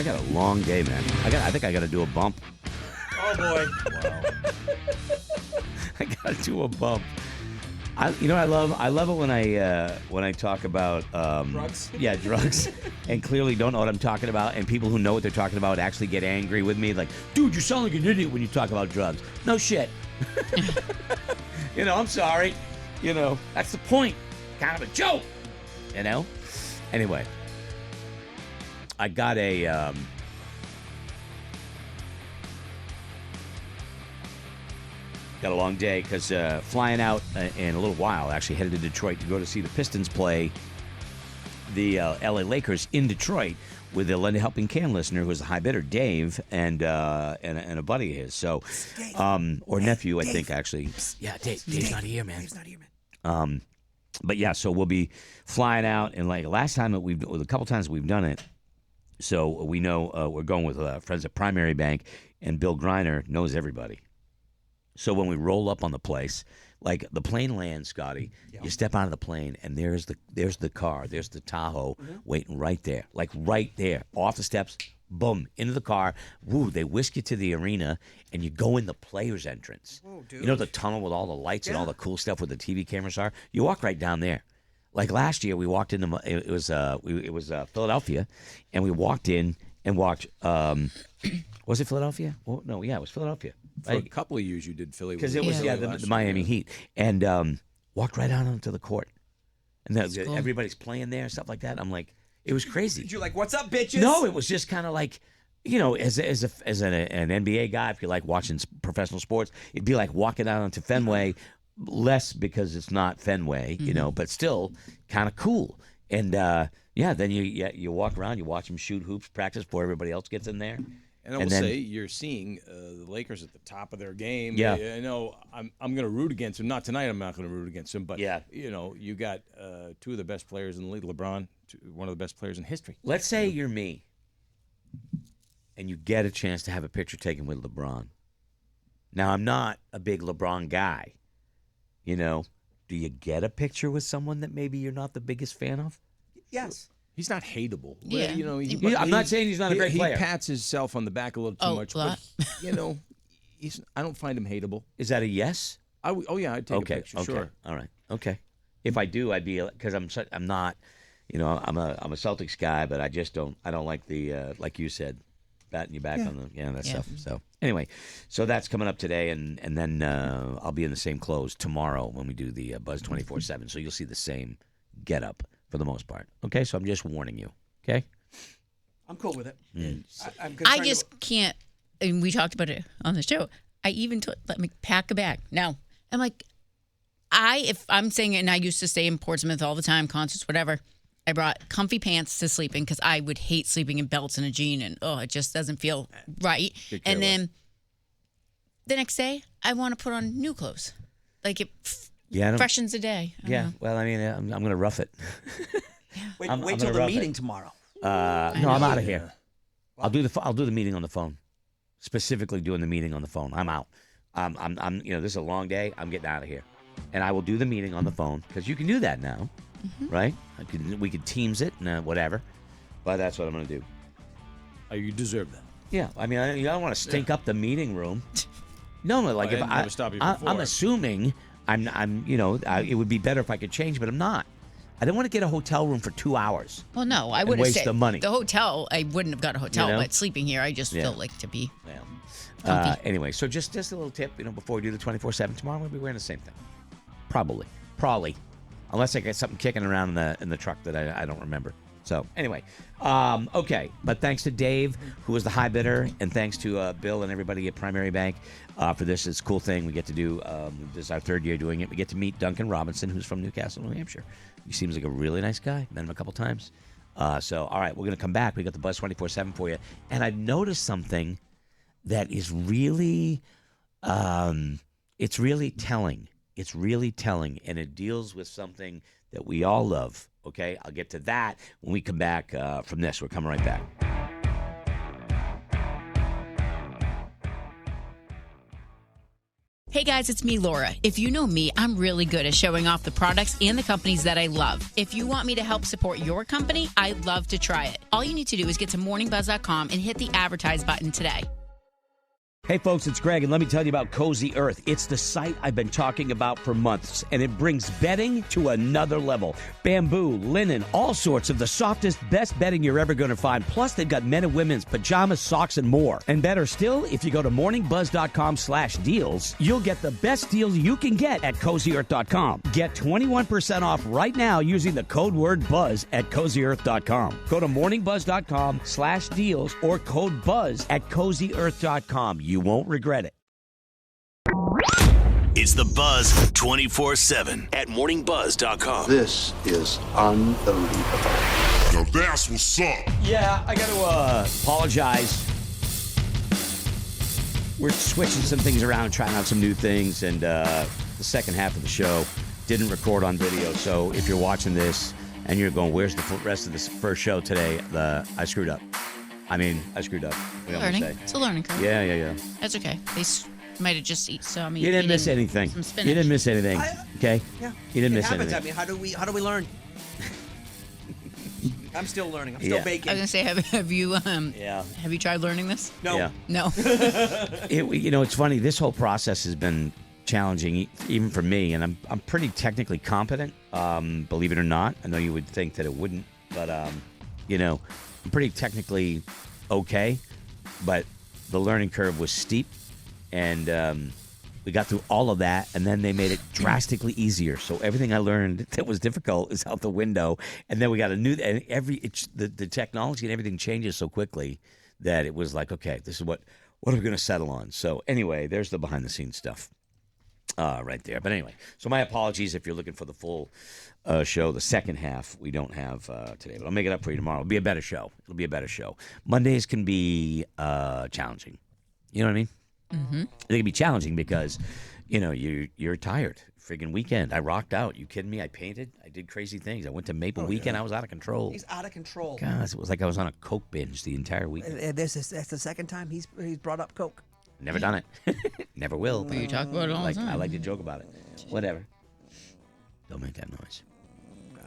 I got a long day, man. I think I got to do a bump. Oh boy! Wow. I got to do a bump. I love it when I talk about Drugs? Yeah, drugs, and clearly don't know what I'm talking about, and people who know what they're talking about actually get angry with me, like, dude, you sound like an idiot when you talk about drugs. No shit. I'm sorry. That's the point. Kind of a joke. Anyway, I got a. Got a long day because flying out in a little while, actually headed to Detroit to go to see the Pistons play the LA Lakers in Detroit with a Lend a Helping Hand listener who was a high bidder, Dave, and a buddy of his. So, or nephew, I think, actually. Yeah, Dave's not here, man. Dave's not here, man. But yeah, so we'll be flying out, and like last time a couple times we've done it. So we know we're going with friends at Primary Bank, and Bill Greiner knows everybody. So when we roll up on the place, like the plane lands, Scotty, you step out of the plane, and there's the car, there's the Tahoe waiting right there, like right there, off the steps, boom, into the car. Woo, they whisk you to the arena, and you go in the players' entrance. Whoa, dude. You know the tunnel with all the lights and all the cool stuff where the TV cameras are? You walk right down there. Like last year, we walked into it was Philadelphia, and we walked in and walked. Was it Philadelphia? Well, no, yeah, it was Philadelphia. For a couple of years, you did Philly. Because it was the Miami Heat, and walked right out onto the court, and cool. Everybody's playing there and stuff like that. I'm like, it was crazy. Did you like, what's up, bitches? No, it was just kind of like, as an NBA guy, if you like watching professional sports, it'd be like walking out onto Fenway, less because it's not Fenway, but still kind of cool. And then you walk around, you watch them shoot hoops, practice before everybody else gets in there. And I will say, you're seeing the Lakers at the top of their game. Yeah. I know I'm going to root against them. Not tonight, I'm not going to root against them. But, you got two of the best players in the league. LeBron, one of the best players in history. Let's say you're me, and you get a chance to have a picture taken with LeBron. Now, I'm not a big LeBron guy. Do you get a picture with someone that maybe you're not the biggest fan of? Yes. He's not hateable. Yeah. I'm not saying he's not a great player. He pats himself on the back a little too much. Lot. But, I don't find him hateable. Is that a yes? I'd take a picture, okay. sure. All right. Okay. If I do, I'd be, because I'm not, I'm a Celtics guy, but I don't like the, like you said, batting you back on that stuff. So anyway, so that's coming up today, and then I'll be in the same clothes tomorrow when we do the Buzz 24/7. So you'll see the same get up for the most part. Okay, so I'm just warning you. Okay. I'm cool with it. I just can't. And we talked about it on the show. I even let me pack a bag. No, I'm like, if I'm saying it, and I used to stay in Portsmouth all the time, concerts, whatever. I brought comfy pants to sleep in because I would hate sleeping in belts and a jean, and it just doesn't feel right. And then the next day, I want to put on new clothes, like it freshens the day. Well, I mean, I'm going to rough it. Wait till the meeting tomorrow. No, I'm out of here. I'll do the meeting on the phone. Specifically doing the meeting on the phone. I'm out. I'm this is a long day. I'm getting out of here, and I will do the meeting on the phone because you can do that now, right? We could Teams it and whatever, but that's what I'm going to do. You deserve that. Yeah, I mean, I don't want to stink up the meeting room. No, like if I'm assuming it would be better if I could change, but I'm not. I don't want to get a hotel room for 2 hours. Well, no, I would waste the money. The hotel, I wouldn't have got a hotel, but sleeping here, I just feel like to be comfy. Anyway, so just a little tip, before we do the 24/7 tomorrow, we'll be wearing the same thing. Probably, unless I get something kicking around in the truck that I don't remember. So anyway, okay. But thanks to Dave, who was the high bidder, and thanks to Bill and everybody at Primary Bank for this. It's a cool thing we get to do. This is our third year doing it. We get to meet Duncan Robinson, who's from Newcastle, New Hampshire. He seems like a really nice guy. Met him a couple times. So, all right, we're going to come back. We got the Buzz 24/7 for you. And I've noticed something that is really, it's really telling. It's really telling, and it deals with something that we all love. Okay, I'll get to that when we come back from this. We're coming right back. Hey guys, it's me, Laura. If you know me, I'm really good at showing off the products and the companies that I love. If you want me to help support your company, I'd love to try it. All you need to do is get to morningbuzz.com and hit the advertise button today. Hey folks, it's Greg, and let me tell you about Cozy Earth. It's the site I've been talking about for months, and it brings bedding to another level. Bamboo, linen, all sorts of the softest, best bedding you're ever going to find. Plus, they've got men and women's pajamas, socks, and more. And better still, if you go to morningbuzz.com/deals, you'll get the best deals you can get at CozyEarth.com. Get 21% off right now using the code word BUZZ at CozyEarth.com. Go to morningbuzz.com/deals or code BUZZ at CozyEarth.com. You won't regret it. It's the Buzz 24/7 at morningbuzz.com. This is unbelievable. Now that's what's up. Yeah, I got to apologize. We're switching some things around, trying out some new things, and the second half of the show didn't record on video. So if you're watching this and you're going, where's the rest of this first show today? I screwed up. I screwed up. Learning. It's a learning curve. Yeah. That's okay. They might have just saw me. You didn't miss anything. Some You spinach. didn't miss anything. Okay? Yeah. You didn't It miss happens. anything. I mean, how do we learn? I'm still learning. I'm still Yeah. baking. I was gonna say, have you Yeah. have you tried learning this? No. Yeah. No. It's funny. This whole process has been challenging, even for me, and I'm pretty technically competent. Believe it or not, I know you would think that it wouldn't, but I'm pretty technically okay. But the learning curve was steep, and we got through all of that, and then they made it drastically easier. So everything I learned that was difficult is out the window, and then we got a new. And the technology and everything changes so quickly that it was like, okay, this is what are we going to settle on? So anyway, there's the behind the scenes stuff. Right there. But anyway, so my apologies if you're looking for the full show. The second half we don't have today, but I'll make it up for you tomorrow. It'll be a better show. Mondays can be challenging. You know what I mean? Mm-hmm. They can be challenging because, you're tired. Friggin' weekend. I rocked out. You kidding me? I painted. I did crazy things. I went to Maple Weekend. I was out of control. He's out of control. Gosh, it was like I was on a Coke binge the entire weekend. That's the second time he's brought up Coke. Never done it. Never will. You talk about it all the time. I like to joke about it. Whatever. Don't make that noise.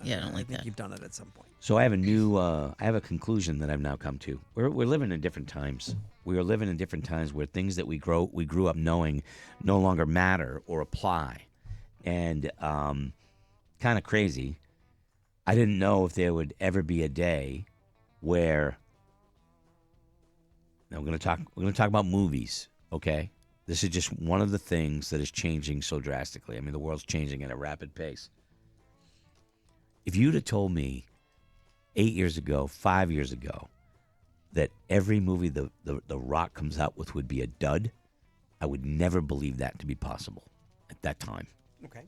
Yeah, I don't like I think that. you've done it at some point. So I have a conclusion that I've now come to. We're living in different times. We are living in different times where things that we grew up knowing no longer matter or apply. And kind of crazy. I didn't know if there would ever be a day where we're going to talk about movies. Okay, this is just one of the things that is changing so drastically. I mean, the world's changing at a rapid pace. If you'd have told me 8 years ago, 5 years ago, that every movie the Rock comes out with would be a dud, I would never believe that to be possible at that time. Okay.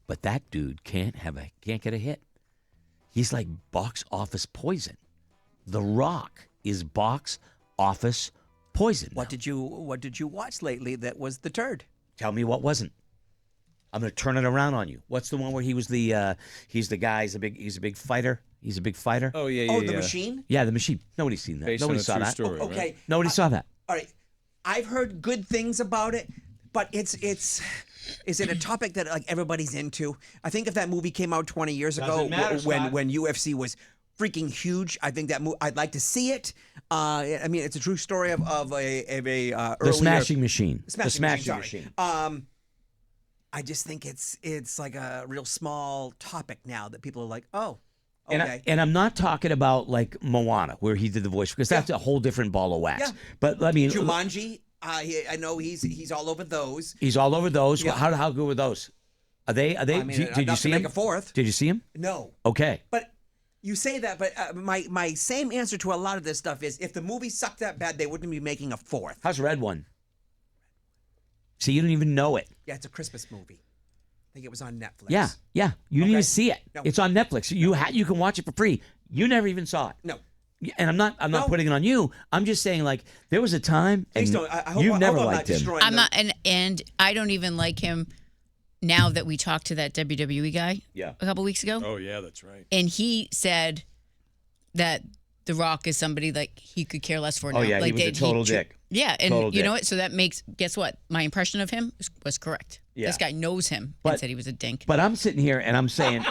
But that dude can't get a hit. He's like box office poison. The Rock is box office poison. What did you watch lately that was the turd? Tell me what wasn't. I'm going to turn it around on you. What's the one where he was he's the guy, he's a big fighter. He's a big fighter. Oh, yeah. The Machine? Yeah, the Machine. Nobody's seen that. Based Nobody on a saw true that. story, Okay. right? Nobody saw that. All right. I've heard good things about it, but is it a topic that like everybody's into? I think if that movie came out 20 years ago when UFC was freaking huge, I think that I'd like to see it. I mean, it's a true story of a The earlier, Smashing Machine. Smashing Machine. I just think it's like a real small topic now that people are like, oh, okay. And I'm not talking about like Moana, where he did the voice, because that's a whole different ball of wax. Yeah. But I mean, Jumanji, I know he's all over those. he's all over those. Yeah. How good were those? Are they? I mean, did you enough see to make him? a fourth. Did you see him? No. Okay. But you say that, but my same answer to a lot of this stuff is if the movie sucked that bad, they wouldn't be making a fourth. How's Red One? See, you don't even know it. Yeah, it's a Christmas movie. I think it was on Netflix. Yeah. You didn't even see it. No. It's on Netflix. You can watch it for free. You never even saw it. No. And I'm not No. putting it on you. I'm just saying, like, there was a time, and Please don't. I hope, you've I never hope I'm not liked him. destroying I'm the- not, and I don't even like him now that we talked to that WWE guy Yeah. a couple weeks ago. Oh, yeah, that's right. And he said that The Rock is somebody like he could care less for now. Oh yeah, like he was a total dick. Yeah, and Total you know dick. what? So that makes, guess what? My impression of him was correct. Yeah. This guy knows him But- and said he was a dink. But I'm sitting here and I'm saying,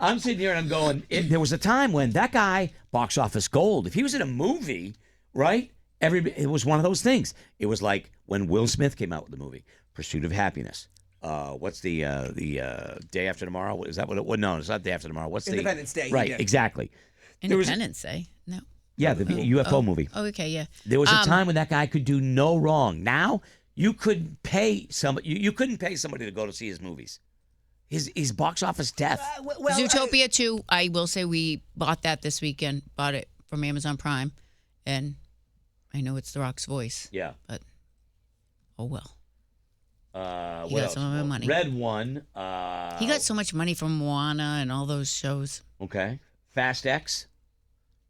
I'm sitting here and I'm going, there was a time when that guy, box office gold, if he was in a movie, right? It was one of those things. It was like when Will Smith came out with the movie, Pursuit of Happiness. What's the Day After Tomorrow? Is that what it was? No, it's not Day After Tomorrow. What's Independence Day, he Right, did. exactly. Independence Day? No. Yeah, the UFO movie. Oh, okay, yeah. There was a time when that guy could do no wrong. Now you couldn't pay somebody. You couldn't pay somebody to go to see his movies. He's box office death. Zootopia 2, I will say we bought that this weekend. Bought it from Amazon Prime. And I know it's The Rock's voice. Yeah. But, oh well. What got else? some of my money. Red One. He got so much money from Moana and all those shows. Okay. Fast X.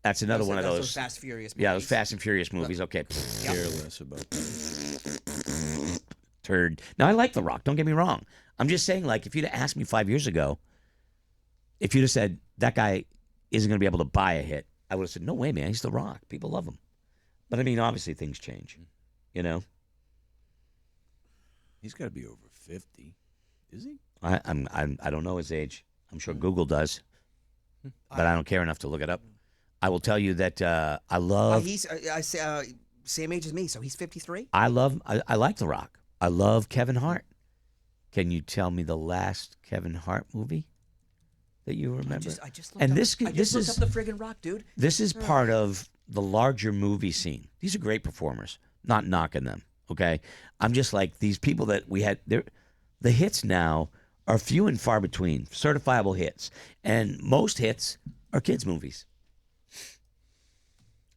That's another one of those. Fast Furious movies. Yeah, those Fast and Furious movies. Okay. Careless about Turd. Now I like The Rock. Don't get me wrong. I'm just saying, like, if you'd have asked me 5 years ago, if you'd have said that guy isn't going to be able to buy a hit, I would have said, no way, man. He's The Rock. People love him. But I mean, obviously things change. You know. He's got to be over 50. Is he? I don't know his age. I'm sure Google does, but I don't care enough to look it up. I will tell you that I love. He's same age as me, so he's 53. I like The Rock. I love Kevin Hart. Can you tell me the last Kevin Hart movie that you remember? I just and looked this up is the friggin' Rock, dude. This is part of the larger movie scene. These are great performers. Not knocking them. Okay, I'm just like these people that we had. The hits now are few and far between. Certifiable hits, and most hits are kids' movies.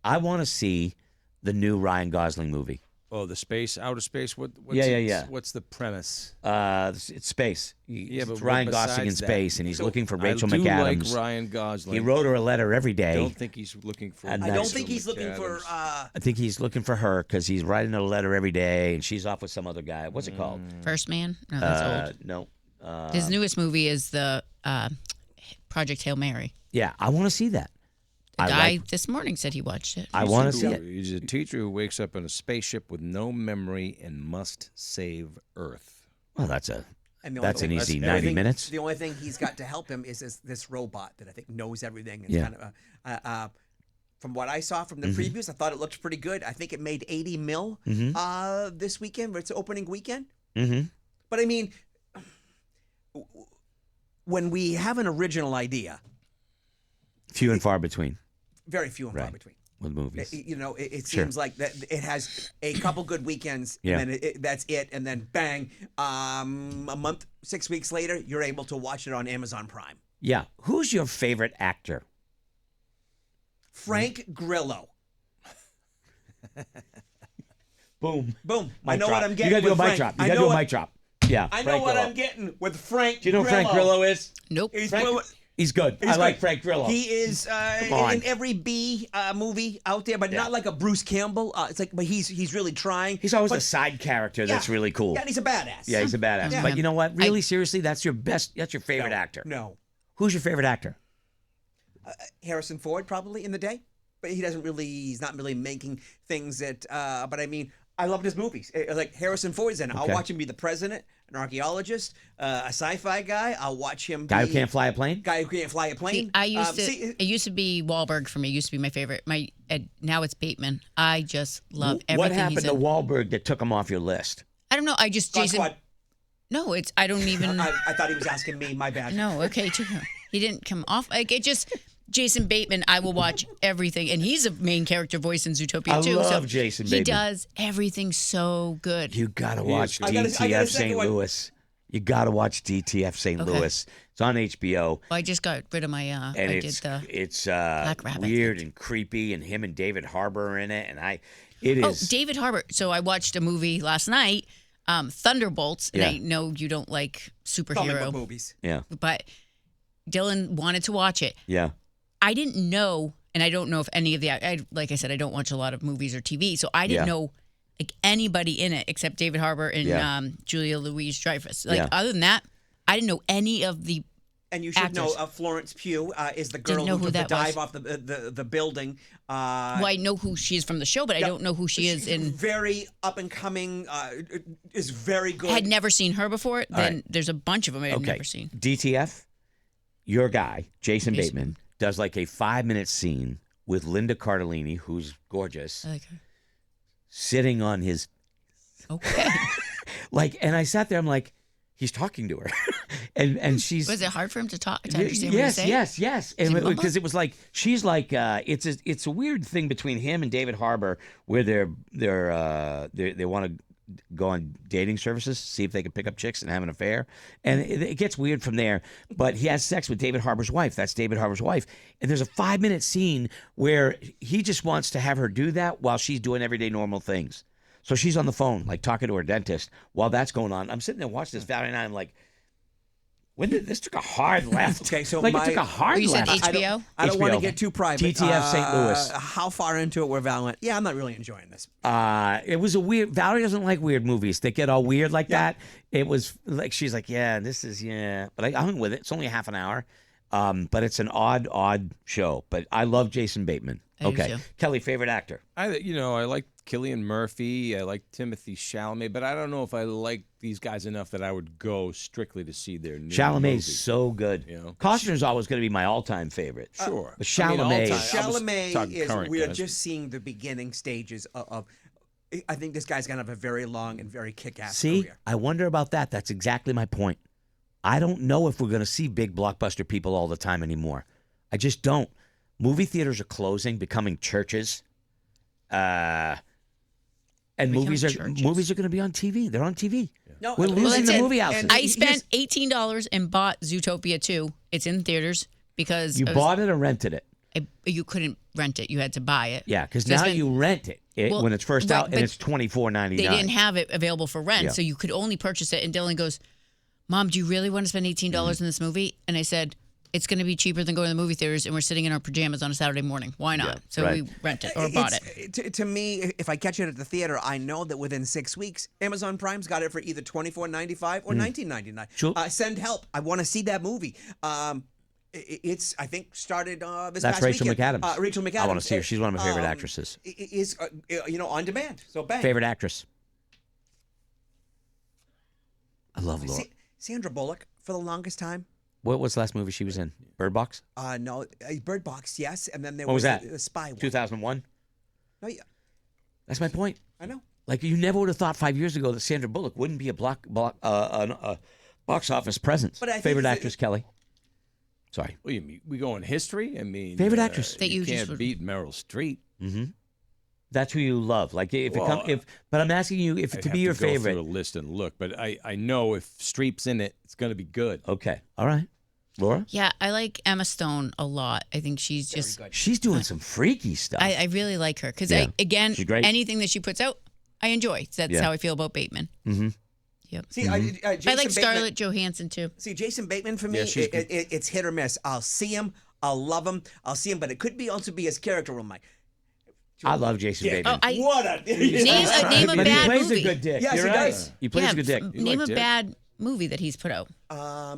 I want to see the new Ryan Gosling movie. Oh, the outer space. What's Yeah. What's the premise? It's space. It's but Ryan what Gosling in besides that? space, and he's looking for Rachel I do McAdams. like Ryan Gosling. He wrote her a letter every I day. don't think he's looking for. And I don't Rachel think he's looking for. I think he's looking for her because he's writing her a letter every day, and she's off with some other guy. What's it called? First Man? No, that's old. No. His newest movie is the Project Hail Mary. Yeah, I want to see that. The I guy like- this morning said he watched it. I want to see it. He's a teacher who wakes up in a spaceship with no memory and must save Earth. Well, that's an That's easy 90 minutes. The only thing he's got to help him is this robot that I think knows everything. And Yeah. kind of, from what I saw from the previews, I thought it looked pretty good. I think it made 80 mil this weekend, but it's opening weekend. Mm-hmm. But I mean, when we have an original idea, Few and far between very few and far Right. between. with movies. It Sure. seems like that it has a couple good weekends, Yeah. and then that's it, and then bang, a month, 6 weeks later, you're able to watch it on Amazon Prime. Yeah. Who's your favorite actor? Frank Grillo. Boom. Boom. I Mic know drop. what I'm getting. You got to do a with mic Frank. drop. You I got to know do a what- mic drop. Yeah. I know Frank what Grillo. I'm getting with Frank. Do you know who Frank Grillo is? Nope. He's He's good. I like Frank Grillo. He is on. in every B movie out there, but not like a Bruce Campbell. It's like, but he's really trying. He's always But- a side character that's Yeah. really cool. Yeah, and he's a badass. Yeah, he's a badass. Yeah. But you know what? Really, seriously, that's your favorite actor. No. Who's your favorite actor? Harrison Ford probably in the day, but he's not really making things that. But I mean, I loved his movies. Like Harrison Ford's in it. I'll Okay. watch him be the president, an archeologist, a sci-fi guy. I'll watch him. Guy be, who can't fly a plane? Guy who can't fly a plane. See, I used to. see, It used to be Wahlberg for me. It used to be my favorite. Now it's Bateman. I just love everything What happened he's to in. Wahlberg that took him off your list? I don't know. I just God Jason. Squad. No, it's. I don't even. I thought he was asking me. My bad. No, okay, he didn't come off. Like it just. Jason Bateman, I will watch everything, and he's a main character voice in Zootopia too. I love so Jason He Bateman. does everything so good. You gotta He watch is good. I gotta DTF second St. one. Louis. You gotta watch DTF St. Okay. Louis. It's on HBO, I just got rid of my. and I did it's the. Black Rabbit. weird and creepy, and him and David Harbour are in it, and it Oh, is. David Harbour. So I watched a movie last night, Thunderbolts, and Yeah. I know you don't like Comic superhero, book movies. Yeah, but Dylan wanted to watch it. yeah. I didn't know, and I don't know if any of the. like I said, I don't watch a lot of movies or TV, so I didn't Yeah. know like anybody in it except David Harbour and Yeah. Julia Louise-Dreyfus. Like Yeah. other than that, I didn't know any of the And you should know Florence Pugh is the girl who took the dive off the building. Well, I know who she is from the show, but I don't know who she is in. Very up and coming. Is very good. Had never seen her before. Then there's a bunch of them I had never seen. DTF, your guy Jason Bateman does like a 5-minute scene with Linda Cardellini, who's gorgeous, I like her. sitting on his. Okay. And I sat there. I'm like, he's talking to her, and she's. Was it hard for him to talk? To understand what he's saying? Yes. Because it was like she's like it's a weird thing between him and David Harbour where they want to go on dating services, see if they can pick up chicks and have an affair, and it gets weird from there. But he has sex with David Harbour's wife. That's David Harbour's wife, and there's a 5-minute scene where he just wants to have her do that while she's doing everyday normal things. So she's on the phone, like talking to her dentist while that's going on. I'm sitting there watching this Valerie and I'm like, when did this took a hard left? Okay, so it took a hard you left. said HBO? I don't want to get too private. TTF St. Louis. How far into it were Val went? Yeah, I'm not really enjoying this. It was a weird. Valerie doesn't like weird movies. They get all weird like that. It was like she's like, this is. But I went with it. It's only a half an hour, but it's an odd show. But I love Jason Bateman. Okay, Kelly, favorite actor? I like Cillian Murphy. I like Timothy Chalamet, but I don't know if I like these guys enough that I would go strictly to see their new Chalamet's movie. So good. Costner's always going to be my all-time favorite. Sure. But Chalamet. Chalamet is. We're just seeing the beginning stages of. I think this guy's going to have a very long and very kick-ass career. I wonder about that. That's exactly my point. I don't know if we're going to see big blockbuster people all the time anymore. I just don't. Movie theaters are closing, becoming churches. And movies are going to be on TV. They're on TV. No, we're losing the movie house. I spent $18 and bought Zootopia 2. It's in theaters because you bought it or rented it. You couldn't rent it. You had to buy it. Yeah, because now you rent it when it's first out, and it's $24.99. They didn't have it available for rent, so you could only purchase it. And Dylan goes, "Mom, do you really want to spend $18 in this movie?" And I said, it's going to be cheaper than going to the movie theaters, and we're sitting in our pajamas on a Saturday morning. Why not? We rent it or bought it. To me, if I catch it at the theater, I know that within 6 weeks, Amazon Prime's got it for either $24.95 or $19.99. Sure. Send help. I want to see that movie. It's I think started this That's past Rachel weekend. McAdams. Rachel McAdams. I want to see her. She's one of my favorite actresses. Is on demand. So bang. Favorite actress. I love Laura. Sandra Bullock for the longest time. What was the last movie she was in? Bird Box? No, Bird Box, yes. And then there was was that? The Spy one. 2001? No, yeah. That's my point. I know. Like, you never would have thought 5 years ago that Sandra Bullock wouldn't be a box office presence. But favorite actress, Kelly? Sorry. Well, you mean we go in history? I mean, favorite actress that you can't beat Meryl Streep. Mm-hmm. That's who you love. Like but I'm asking you if to be your favorite. Go through a list and look, but I know if Streep's in it, it's going to be good. Okay, all right, Laura. Yeah, I like Emma Stone a lot. I think she's she's doing some freaky stuff. I really like her because she's great. Anything that she puts out, I enjoy. That's how I feel about Bateman. Mm-hmm. Yep. See, I like Scarlett Johansson too. See, Jason Bateman for me, it's hit or miss. I'll see him, I'll love him, I'll see him, but it could be also be his character. I love Jason Bateman. What a name a but bad he plays movie. a good dick. Yes, You're he right. does. He plays a good dick. Name a bad movie that he's put out. I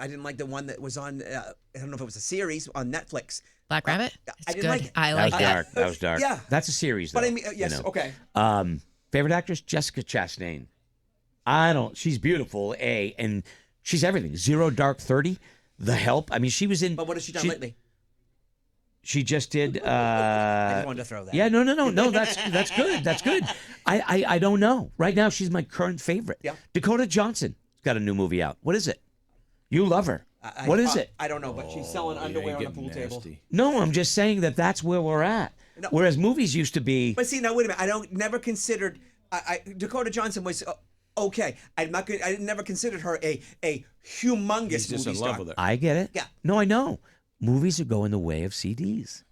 didn't like the one that was on. I don't know if it was a series on Netflix. Black Rabbit. I didn't like it. I like that. Dark. That was dark. Yeah, that's a series. Though, but I mean, yes, okay. Favorite actress, Jessica Chastain. She's beautiful, and she's everything. Zero Dark 30, The Help. I mean, she was in. But what has she done lately? She just did. I just wanted to throw that. Yeah, no. That's good. That's good. I don't know. Right now, she's my current favorite. Yeah. Dakota Johnson's got a new movie out. What is it? You love her. What is it? I don't know, but she's selling underwear on a pool table. No, I'm just saying that's where we're at. No. Whereas movies used to be. But see, now wait a minute. Never considered. Dakota Johnson was. Okay, I never considered her a humongous He's just movie in love star. with it. I get it. Yeah. No, I know. Movies are going the way of CDs.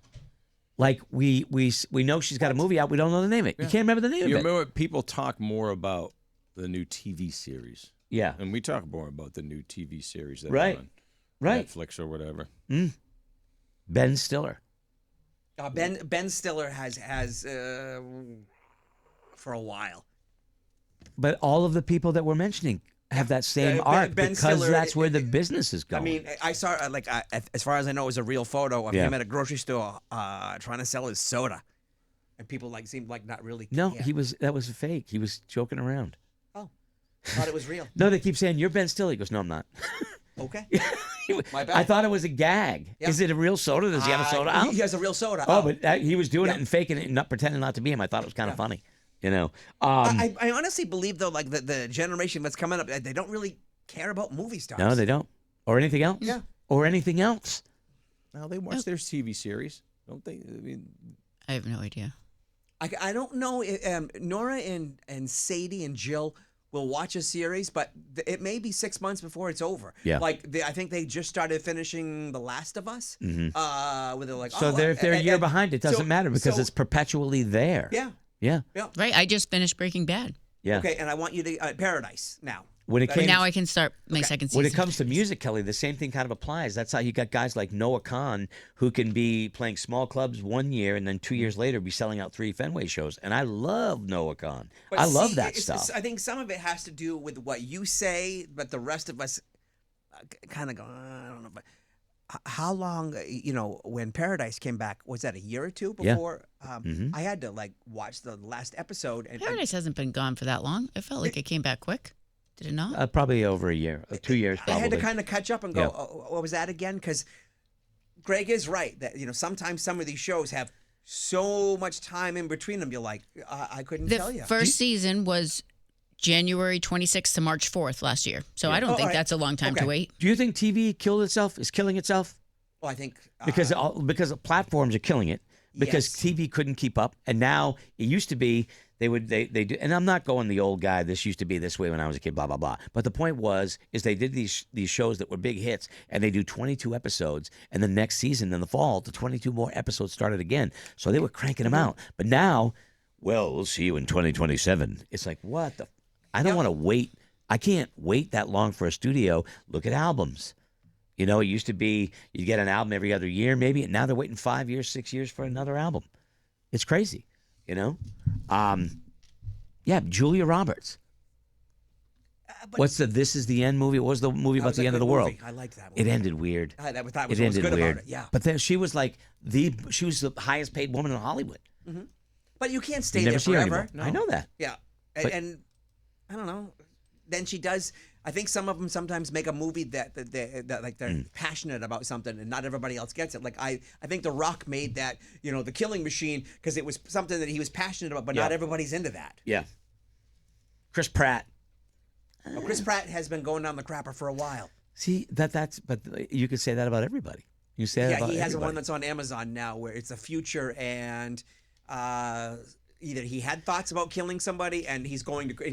Like we know she's got a movie out. We don't know the name of it. Yeah. You can't remember the name of it. You remember people talk more about the new TV series. Yeah. And we talk more about the new TV series that are on Netflix or whatever. Ben Stiller. Ben Stiller has for a while. But all of the people that we're mentioning have that same arc Ben because Stiller, that's where the business is going. I mean, I saw as far as I know, it was a real photo of him at a grocery store trying to sell his soda, and people seemed like not really. No, care. that was fake. He was joking around. Oh, I thought it was real. No, they keep saying you're Ben Stiller. He goes, no, I'm not. Okay. My bad. I thought it was a gag. Yeah. Is it a real soda? Does he have a soda out? He has a real soda. Oh, but he was doing it and faking it and not pretending not to be him. I thought it was kind of funny. You know, I honestly believe though, like the generation that's coming up, they don't really care about movie stars. No, they don't, or anything else. Yeah, or anything else. Well, they watch their TV series, don't they? I mean, I have no idea. I don't know. Nora and Sadie and Jill will watch a series, but it may be 6 months before it's over. Yeah. I think they just started finishing The Last of Us. Mm-hmm. Where they're like, So if they're a year behind, it doesn't matter because it's perpetually there. Yeah. Yeah. Yeah. Right. I just finished Breaking Bad. Yeah. Okay, and I want you to Paradise now. When it came, Now I can start my second season. When it comes to music, Kelly, the same thing kind of applies. That's how you got guys like Noah Kahan who can be playing small clubs 1 year and then 2 years later be selling out 3 Fenway shows. And I love Noah Kahan. But I love that stuff. I think some of it has to do with what you say, but the rest of us kind of go, I don't know. But how long, when Paradise came back, was that a year or two before? I had to watch the last episode. And Paradise hasn't been gone for that long. It felt like it came back quick. Did it not? Probably over a year, 2 years probably. I had to kind of catch up and go, what was that again? Because Greg is right that sometimes some of these shows have so much time in between them. You're like, I couldn't tell you. The first season was January 26th to March 4th last year. So I don't think that's a long time to wait. Do you think TV killed itself? Is killing itself? Well, I think because platforms are killing it. Because TV couldn't keep up, and now it used to be they do. And I'm not going the old guy. This used to be this way when I was a kid. Blah blah blah. But the point is they did these shows that were big hits, and they do 22 episodes, and the next season in the fall, the 22 more episodes started again. So they were cranking them out. But now, we'll see you in 2027. It's like what the. I don't want to wait. I can't wait that long for a studio. Look at albums. It used to be you get an album every other year, maybe, and now they're waiting 5 years, 6 years for another album. It's crazy, Yeah, Julia Roberts. What's the This Is the End movie? What was the movie about the end of the world? I like that movie. It ended weird. That was good weird. about it, yeah. But then she was she was the highest paid woman in Hollywood. Mm-hmm. But you can't stay You there never see her forever. anymore. No. I know that. Yeah, But- and I don't know. Then she does. I think some of them sometimes make a movie that they're passionate about something, and not everybody else gets it. Like I think The Rock made that, The Killing Machine, because it was something that he was passionate about, but not everybody's into that. Yeah. Chris Pratt. Well, Chris Pratt has been going down the crapper for a while. See but you could say that about everybody. You say that about he has everybody. one that's on Amazon now where it's a future, and either he had thoughts about killing somebody, and he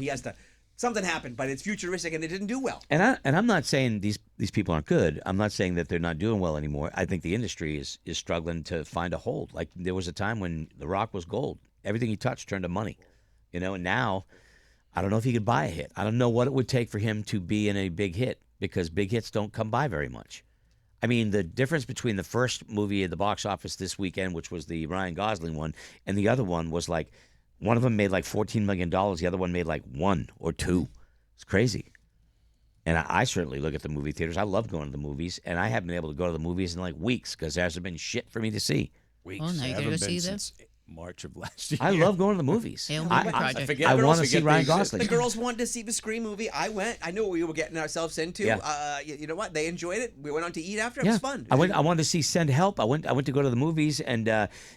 has to. Something happened, but it's futuristic, and it didn't do well. And I'm not saying these people aren't good. I'm not saying that they're not doing well anymore. I think the industry is struggling to find a hold. Like there was a time when The Rock was gold. Everything he touched turned to money. And now I don't know if he could buy a hit. I don't know what it would take for him to be in a big hit, because big hits don't come by very much. I mean, the difference between the first movie at the box office this weekend, which was the Ryan Gosling one, and the other one was like, one of them made like $14 million. The other one made like 1 or 2. It's crazy. And I certainly look at the movie theaters. I love going to the movies, and I haven't been able to go to the movies in like weeks because there hasn't been shit for me to see. Weeks. Well, now you gotta go see them. March of last year. I love going to the movies. Hail I Mary Project. want to see Ryan Gosling. The girls wanted to see the Scream movie. I went. I knew what we were getting ourselves into. Yeah. You know what? They enjoyed it. We went on to eat after. It was fun. I wanted to see Send Help. I went to go to the movies, and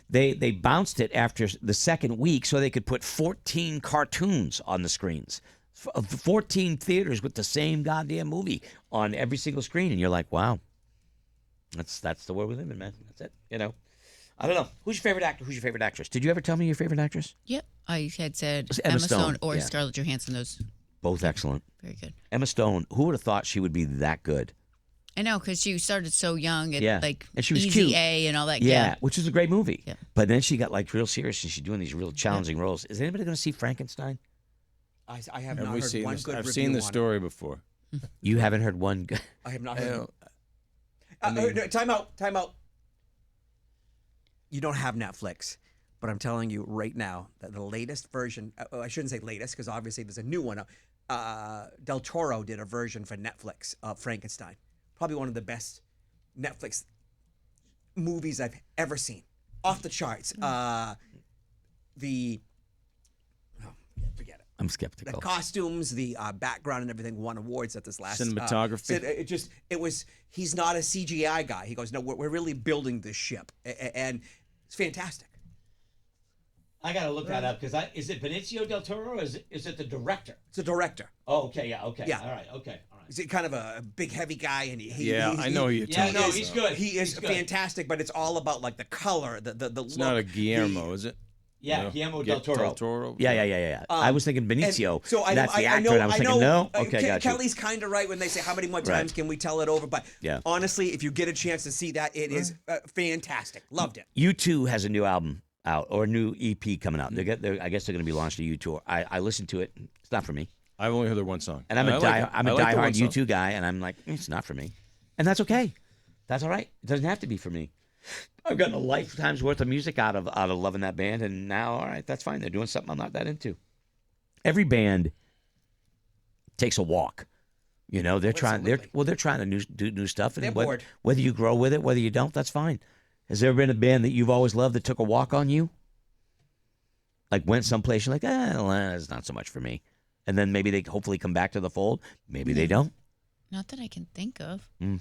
they bounced it after the second week so they could put 14 cartoons on the screens. 14 theaters with the same goddamn movie on every single screen, and you're like, wow, that's the world we live in, man. That's it. I don't know. Who's your favorite actor? Who's your favorite actress? Did you ever tell me your favorite actress? Yep. I had said Emma Emma Stone, Stone or yeah. Scarlett Johansson. Those Both excellent. very good. Emma Stone. Who would have thought she would be that good? I know, because she started so young at And she was Easy cute. A and all that. Yeah, which was a great movie. Yeah. But then she got like real serious, and she's doing these real challenging roles. Is anybody going to see Frankenstein? I have Have not we heard seen one this? good I've review seen the on it. story before. You haven't heard one good. I have not I heard. don't- No, time out. You don't have Netflix, but I'm telling you right now that the latest version. I shouldn't say latest because obviously there's a new one. Del Toro did a version for Netflix of Frankenstein. Probably one of the best Netflix movies I've ever seen. Off the charts. Forget it. I'm skeptical. The costumes, the background, and everything won awards at this last cinematography. He's not a CGI guy. He goes, no, we're really building this ship, and it's fantastic. I gotta look that up because is it Benicio del Toro or is it the director? It's a director. Oh, okay, yeah, okay, Yeah. All right. He's kind of a big, heavy guy, and I know you're talking about. He's good. He is fantastic, but it's all about like the color, the It's look. not a Guillermo, is it? Yeah, No. Guillermo del Toro. Yeah. I was thinking Benicio. So That's the actor, and I was thinking, no? Okay, got you. Kelly's kind of right when they say, how many more times can we tell it over? But honestly, if you get a chance to see that, it is fantastic. Loved it. U2 has a new album out, or a new EP coming out. I guess they're going to be launched a U2. I listened to it. It's not for me. I've only heard their one song. And I'm a diehard U2 guy, and I'm like, it's not for me. And that's okay. That's all right. It doesn't have to be for me. I've gotten a lifetime's worth of music out of loving that band, and now, all right, that's fine. They're doing something I'm not that into. Every band takes a walk. You know, they're trying to do new stuff, and They're bored. Whether you grow with it, whether you don't, that's fine. Has there been a band that you've always loved that took a walk on you? Like went someplace, you're like, it's not so much for me. And then maybe they hopefully come back to the fold. Maybe they don't. Not that I can think of. No.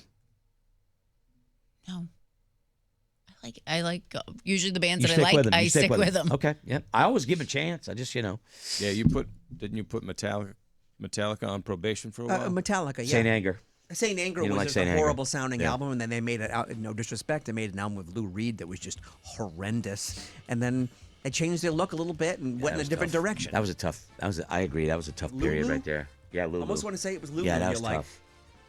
I like usually the bands You that I stick with like, them. I stick with them. Okay, yeah. I always give a chance. I just, Yeah, didn't you put Metallica on probation for a while? Metallica, yeah. Saint Anger. Saint Anger You don't was like just Saint a Anger. horrible sounding album, and then they made it out. No disrespect, they made an album with Lou Reed that was just horrendous, and then they changed their look a little bit and went in a different direction. I agree. That was a tough period right there. Yeah, Lulu. I almost want to say it was Lulu. Yeah, that and was you're tough.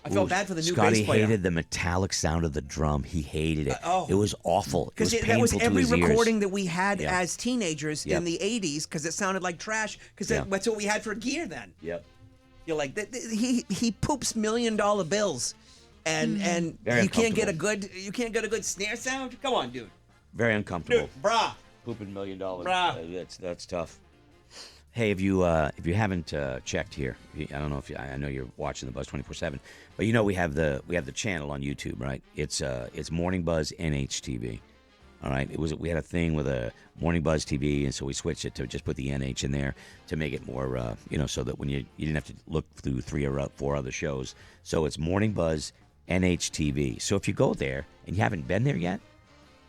I felt bad for the new Scotty bass player. hated the metallic sound of the drum. He hated it. It was awful. It was Because painful that was every to his ears. recording that we had as teenagers Yep. in the 80s because it sounded like trash because that's what we had for gear then. Yep. You're like, he poops $1 million bills and Very you can't get uncomfortable. a good snare sound? Come on, dude. Very uncomfortable. Dude, brah. Pooping $1 million. Bruh. That's tough. Hey, if you haven't checked here, I don't know I know you're watching the Buzz 24/7, but you know we have the channel on YouTube, right? It's Morning Buzz NHTV. All right, we had a thing with a Morning Buzz TV, and so we switched it to just put the NH in there to make it more, so that when you didn't have to look through 3 or 4 other shows. So it's Morning Buzz NHTV. So if you go there and you haven't been there yet,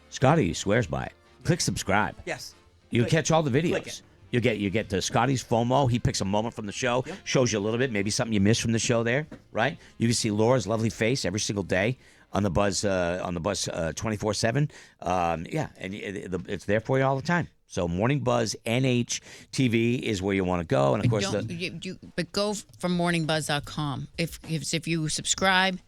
Scotty swears by it. Click subscribe. Yes. You'll Click catch all the Click videos. it. You get the Scotty's FOMO. He picks a moment from the show, shows you a little bit, maybe something you missed from the show there, right? You can see Laura's lovely face every single day on the Buzz 24/7. And it's there for you all the time. So Morning Buzz NHTV is where you want to go, and of course, but go from morningbuzz.com. If you subscribe,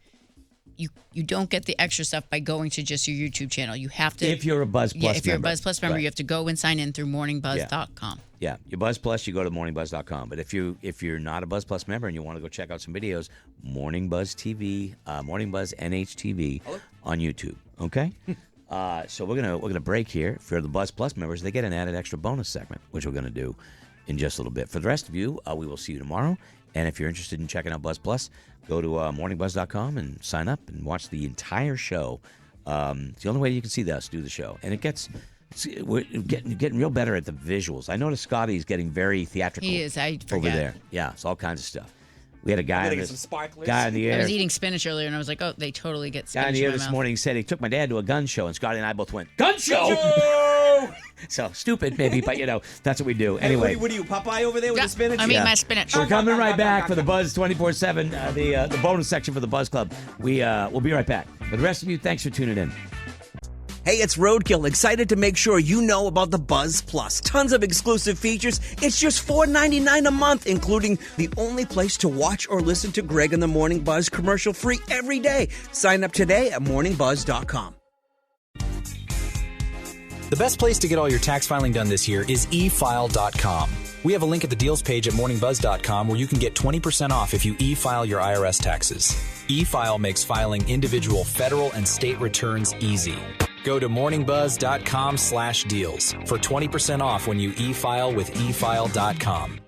you don't get the extra stuff by going to just your YouTube channel. You have to. If you're a Buzz Plus member. If you're a Buzz Plus member, Right. you have to go and sign in through morningbuzz.com. Yeah, your Buzz Plus, you go to morningbuzz.com. But if you're not a Buzz Plus member and you want to go check out some videos, Morning Buzz TV, Morning Buzz NHTV on YouTube. Okay. So we're gonna break here. For the Buzz Plus members, they get an added extra bonus segment, which we're gonna do in just a little bit. For the rest of you, we will see you tomorrow. And if you're interested in checking out Buzz Plus, go to morningbuzz.com and sign up and watch the entire show. It's the only way you can see us do the show, and we're getting real better at the visuals. I noticed Scotty's getting very theatrical. He is. I forget. Over there. Yeah, it's all kinds of stuff. We had a guy Get some sparklers. guy in the I air. was eating spinach earlier, and I was like, oh, they totally get spinach Guy in the in air my this mouth. morning said he took my dad to a gun show, and Scotty and I both went, gun show! So stupid, maybe, but that's what we do. Anyway. What are you, Popeye over there with the spinach? I'm eating my spinach. We're coming right back for the Buzz 24/7, the bonus section for the Buzz Club. We'll be right back. For the rest of you, thanks for tuning in. Hey, it's Roadkill, excited to make sure you know about the Buzz Plus. Tons of exclusive features. It's just $4.99 a month, including the only place to watch or listen to Greg and the Morning Buzz commercial free every day. Sign up today at morningbuzz.com. The best place to get all your tax filing done this year is efile.com. We have a link at the deals page at morningbuzz.com where you can get 20% off if you e-file your IRS taxes. E-file makes filing individual federal and state returns easy. Go to morningbuzz.com/deals for 20% off when you e-file with efile.com.